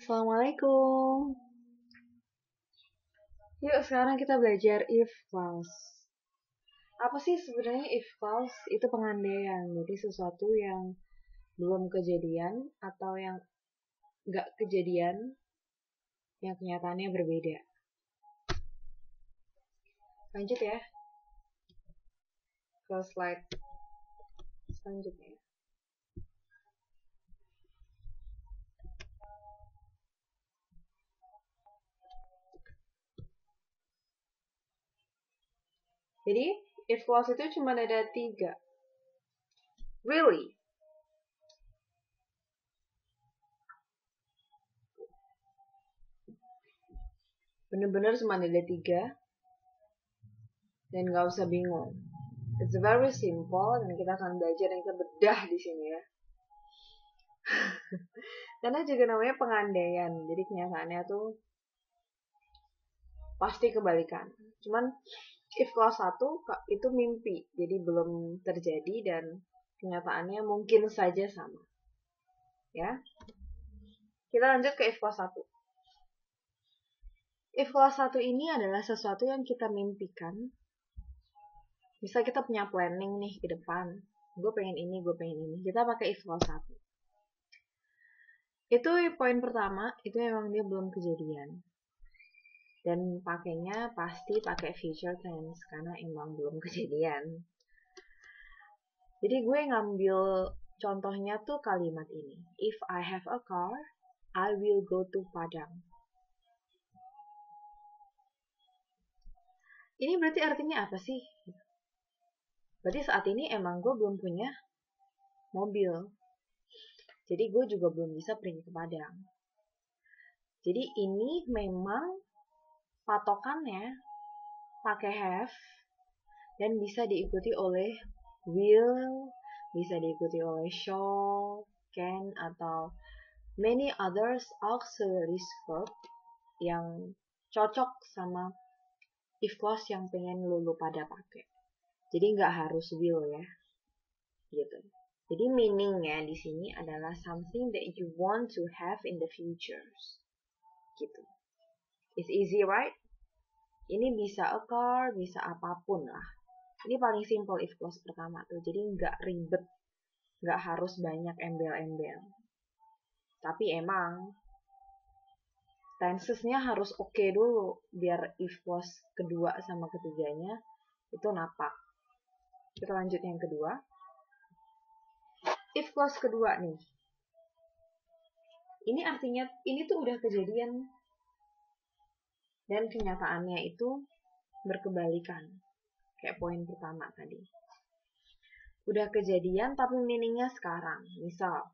Assalamualaikum. Yuk sekarang kita belajar if clause. Apa sih sebenarnya if clause? Itu pengandaian. Jadi sesuatu yang belum kejadian atau yang nggak kejadian yang kenyataannya berbeda. Lanjut ya ke slide selanjutnya. Jadi if clause itu cuma ada 3. Really? Bener-bener cuma ada 3 dan nggak usah bingung. It's very simple dan kita akan belajar dan kita bedah di sini ya. Karena juga namanya pengandaian, jadi kenyataannya tuh pasti kebalikan. Cuman if clause 1 itu mimpi, jadi belum terjadi dan kenyataannya mungkin saja sama. Ya. Kita lanjut ke if clause 1. If clause 1 ini adalah sesuatu yang kita mimpikan. Misal kita punya planning nih ke depan. Gue pengen ini. Kita pakai if clause 1. Itu poin pertama, itu emang dia belum kejadian. Dan pakainya pasti pakai future tense karena emang belum kejadian. Jadi gue ngambil contohnya tuh kalimat ini. If I have a car, I will go to Padang. Ini berarti artinya apa sih? Berarti saat ini emang gue belum punya mobil. Jadi gue juga belum bisa pergi ke Padang. Jadi ini memang patokannya pakai have dan bisa diikuti oleh will, bisa diikuti oleh shall, can, atau many others auxiliary verb yang cocok sama if clause yang pengen lu pada pakai. Jadi nggak harus will ya, gitu. Jadi meaningnya di sini adalah something that you want to have in the future, gitu. It's easy, right? Ini bisa a car, bisa apapun lah. Ini paling simple if clause pertama tuh, jadi nggak ribet, nggak harus banyak embel-embel. Tapi emang tensesnya harus oke dulu, biar if clause kedua sama ketiganya itu napak. Kita lanjut yang kedua. If clause kedua nih. Ini artinya, ini tuh udah kejadian. Dan kenyataannya itu berkebalikan. Kayak poin pertama tadi. Udah kejadian tapi meaningnya sekarang. Misal,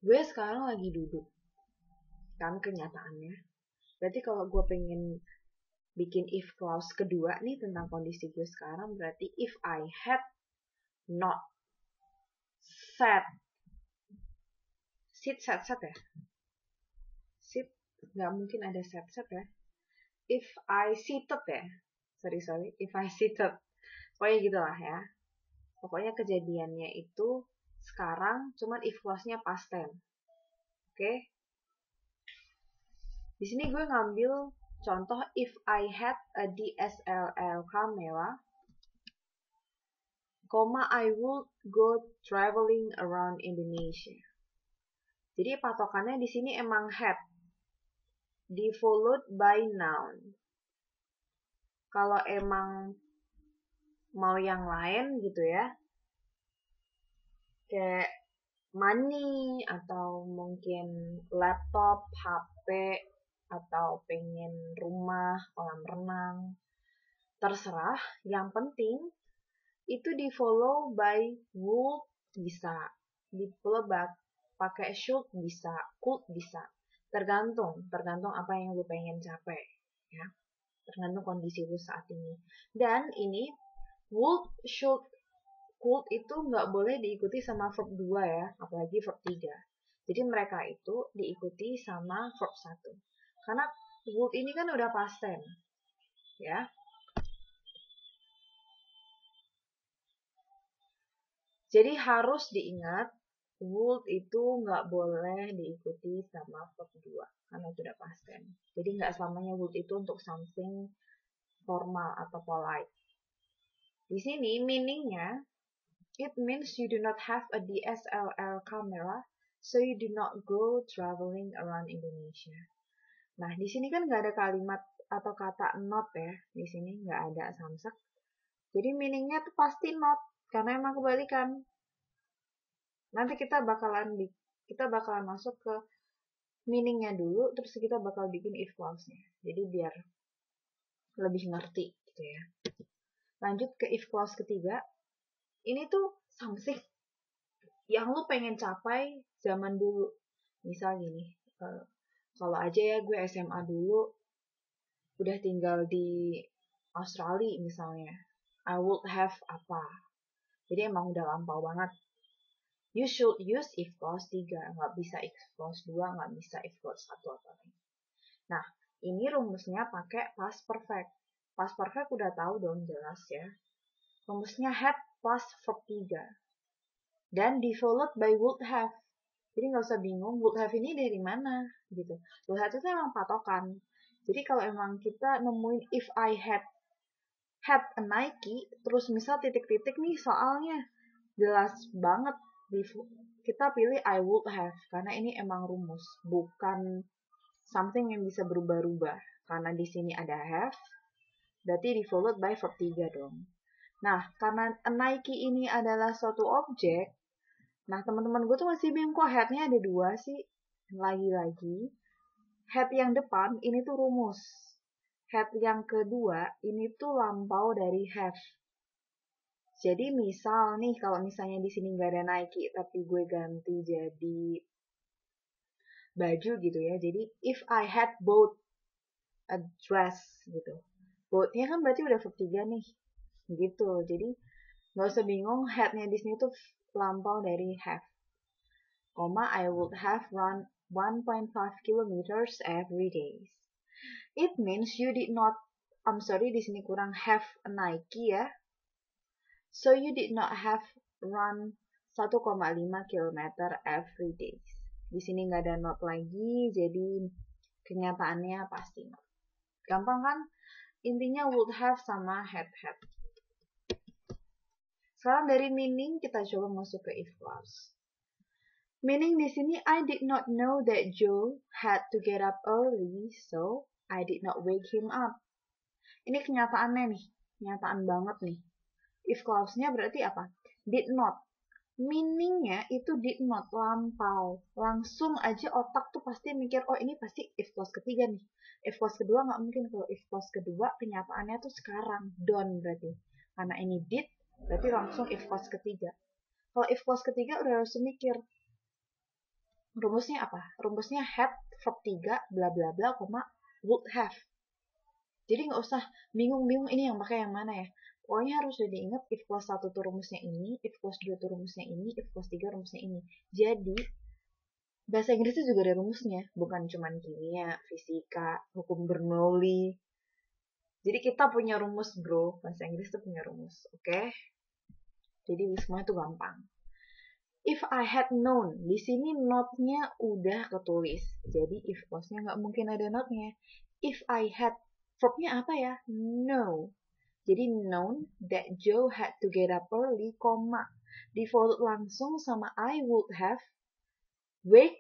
gue sekarang lagi duduk. Kan kenyataannya. Berarti kalau gue pengen bikin if clause kedua nih tentang kondisi gue sekarang, berarti if I had not sat ya. Sit, nggak mungkin ada sat ya. If I seated ya. Sorry. If I seated. Pokoknya gitulah ya. Pokoknya kejadiannya itu sekarang, cuman if clause-nya past tense. Oke? Di sini gue ngambil contoh if I had a DSLR camera, I would go traveling around Indonesia. Jadi patokannya di sini emang had, di followed by noun. Kalau emang mau yang lain gitu ya, kayak money atau mungkin laptop, HP, atau pengen rumah, kolam renang, terserah. Yang penting itu di follow by would bisa, di follow by pakai should bisa, could bisa, tergantung apa yang lu pengen capai ya, tergantung kondisi lu saat ini. Dan ini would, should, could itu nggak boleh diikuti sama verb 2 ya, apalagi verb 3. Jadi mereka itu diikuti sama verb 1. Karena would ini kan udah past tense, ya. Jadi harus diingat would itu nggak boleh diikuti sama verb 2 karena itu udah past tense. Jadi nggak selamanya would itu untuk something formal atau polite. Di sini meaningnya, it means you do not have a DSLR camera, so you do not go traveling around Indonesia. Nah, di sini kan nggak ada kalimat atau kata not ya. Di sini nggak ada samsak. Jadi meaningnya tuh pasti not, karena emang kebalikan. Nanti kita bakalan masuk ke meaningnya dulu, terus kita bakal bikin if clause-nya. Jadi biar lebih ngerti gitu ya. Lanjut ke if clause ketiga. Ini tuh something yang lu pengen capai zaman dulu. Misal gini, kalau aja ya gue SMA dulu udah tinggal di Australia misalnya, I would have apa. Jadi emang udah lampau banget. You should use if clause 3, nggak bisa if clause 2, nggak bisa if clause 1 atau lain. Nah, ini rumusnya pakai past perfect. Past perfect udah tahu dong jelas ya. Rumusnya had plus verb 3. Dan di followed by would have. Jadi nggak usah bingung, would have ini dari mana gitu. Would have itu emang patokan. Jadi kalau emang kita nemuin if I had a Nike, terus misal titik-titik nih soalnya jelas banget kita pilih I would have karena ini emang rumus, bukan something yang bisa berubah-ubah. Karena di sini ada have, berarti di followed by verb 3 dong. Nah, karena a Nike ini adalah suatu objek, nah teman-teman gue tuh masih bingung kok head-nya ada 2 sih. Lagi-lagi, head yang depan ini tuh rumus. Head yang kedua ini tuh lampau dari have. Jadi misal nih, kalau misalnya di sini nggak ada Nike, tapi gue ganti jadi baju gitu ya. Jadi if I had bought a dress gitu. Bought-nya kan berarti udah verb 3 nih. Gitu. Jadi nggak usah bingung, had-nya di sini tuh lampau dari have. I would have run 1.5 kilometers every day. It means you did not, di sini kurang have a Nike ya. So you did not have run 1,5 km every day. Di sini nggak ada not lagi, jadi kenyataannya pasti not. Gampang kan? Intinya would have sama had. Sekarang dari meaning kita coba masuk ke if clause. Meaning di sini I did not know that Joe had to get up early, so I did not wake him up. Ini kenyataannya nih, kenyataan banget nih. If clause-nya berarti apa? Did not. Meaning-nya itu did not, lampau. Langsung aja otak tuh pasti mikir, oh ini pasti if clause ketiga nih. If clause kedua nggak mungkin. Kalau if clause kedua kenyataannya tuh sekarang, done berarti. Karena ini did, berarti langsung if clause ketiga. Kalau if clause ketiga udah harus mikir, rumusnya apa? Rumusnya had, verb 3, bla bla bla, would have. Jadi nggak usah bingung-bingung ini yang pakai yang mana ya. Pokoknya harus udah diingat if clause 1 tuh rumusnya ini, if clause 2 tuh rumusnya ini, if clause 3 rumusnya ini. Jadi, bahasa Inggris itu juga ada rumusnya. Bukan cuma kimia, fisika, hukum Bernoulli. Jadi kita punya rumus bro. Bahasa Inggris tuh punya rumus. Oke? Jadi semua itu gampang. If I had known, di sini not-nya udah ketulis. Jadi if clause-nya nggak mungkin ada not-nya. If I had, verb-nya apa ya? No. Jadi known that Joe had to get up early, di-followed langsung sama I would have, wake,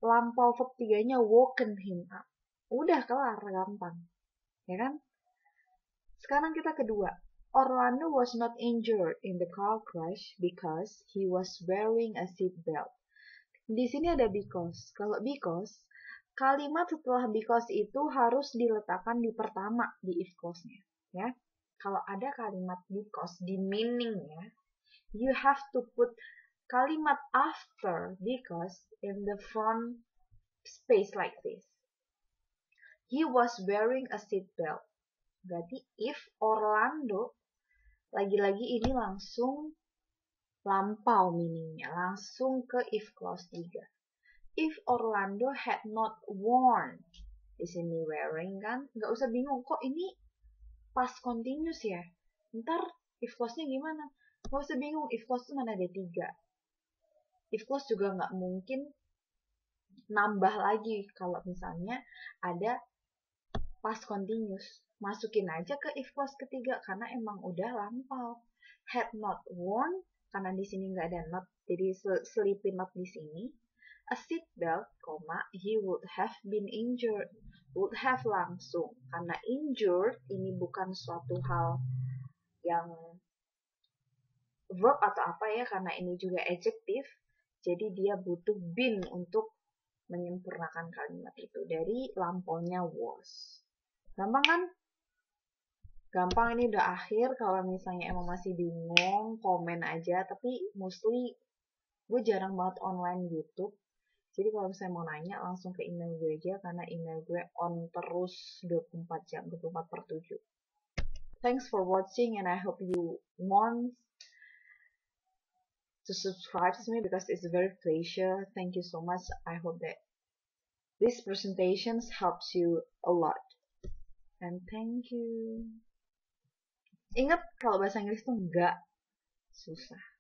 lampau verb 3-nya woken him up. Udah kelar, gampang. Ya kan? Sekarang kita kedua. Orlando was not injured in the car crash because he was wearing a seat belt. Di sini ada because. Kalau because, kalimat setelah because itu harus diletakkan di pertama di if clause-nya, ya. Kalau ada kalimat because di meaning-nya, you have to put kalimat after because in the front space like this. He was wearing a seat belt. Berarti if Orlando, lagi-lagi ini langsung lampau meaningnya, langsung ke if clause 3. If Orlando had not worn, di sini wearing kan, nggak usah bingung kok ini past continuous ya. Ntar if clause-nya gimana? Nggak usah bingung, if clause itu mana ada 3. If clause juga nggak mungkin nambah lagi kalau misalnya ada past continuous. Masukin aja ke if clause ketiga karena emang udah lampau. Had not worn, karena di sini nggak ada not, jadi selipin not di sini. A seat belt, he would have been injured. Would have langsung, karena injured ini bukan suatu hal yang verb atau apa ya, karena ini juga adjective, jadi dia butuh been untuk menyempurnakan kalimat itu dari lampaunya was. Gampang kan? Gampang, ini udah akhir. Kalau misalnya emang masih bingung, komen aja. Tapi mostly gue jarang banget online YouTube. Jadi kalau misalnya mau nanya, langsung ke email gue aja. Karena email gue on terus 24 jam, 24/7. Thanks for watching and I hope you want to subscribe to me because it's very pleasure. Thank you so much. I hope that this presentation helps you a lot. And thank you. Ingat kalau bahasa Inggris tuh nggak susah.